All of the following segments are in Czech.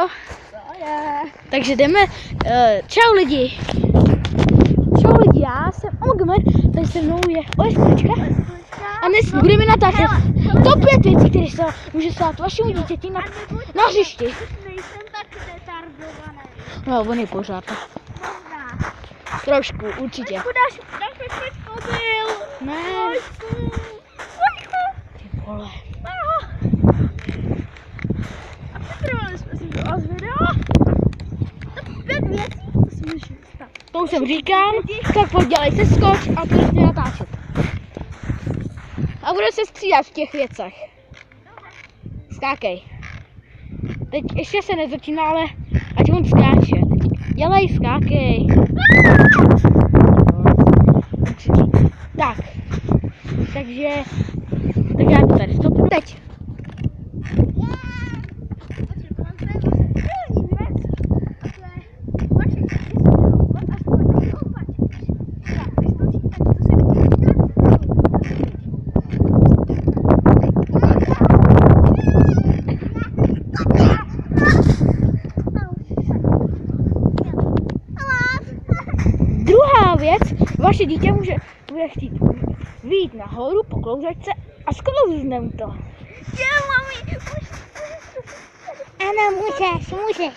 Co je? Takže jdeme. Čau lidi. Čau lidi, já jsem Omgman, tady se mnou je OSKolička. A dnes budeme natáčet top 5 věcí, které se může stát vašemu dítěti na hřišti. Nejsem tak retardovaný. No, on je pořád. Možná. Trošku, určitě. Dáš mi teď mobil. Ne. Ty vole. A připravili jsme si to z video. Top 5 věcí, co si můžeš stát. To už jsem říkal, tak pojď dělej se skoč a pojď mě natáčet. A bude se střídat v těch věcech. Skákej. Teď ještě se nezačíná, ale ať on skáče. Teď dělej, skákej. Tak. Takže já to tady stopnu. Teď. Druhá věc, vaše dítě bude chtít vyjít nahoru po klouzačce a sklouzne mu to. Jo, mami, Ano, můžeš.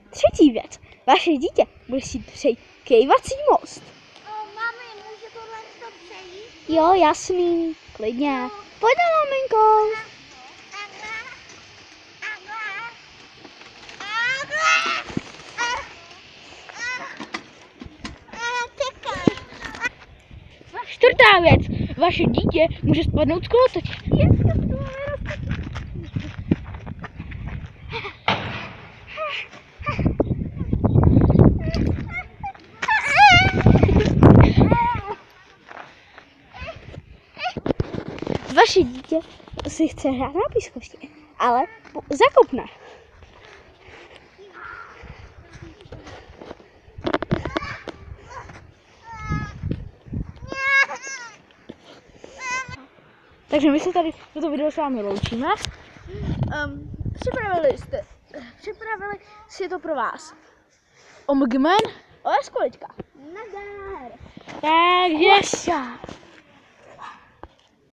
Třetí věc, vaše dítě bude chtít přejít kejvací most. Mami, může tohle přejít? Jo, jasný, klidně. Pojď na maminko. Čtvrtá věc, vaše dítě může spadnout z kolotoče. Vaše dítě si chce hrát na pískošti, ale zakopne. Takže my se tady toto video s vámi loučíme. Připravili si to pro vás Omgman, OSKolička. Nazdar. Takže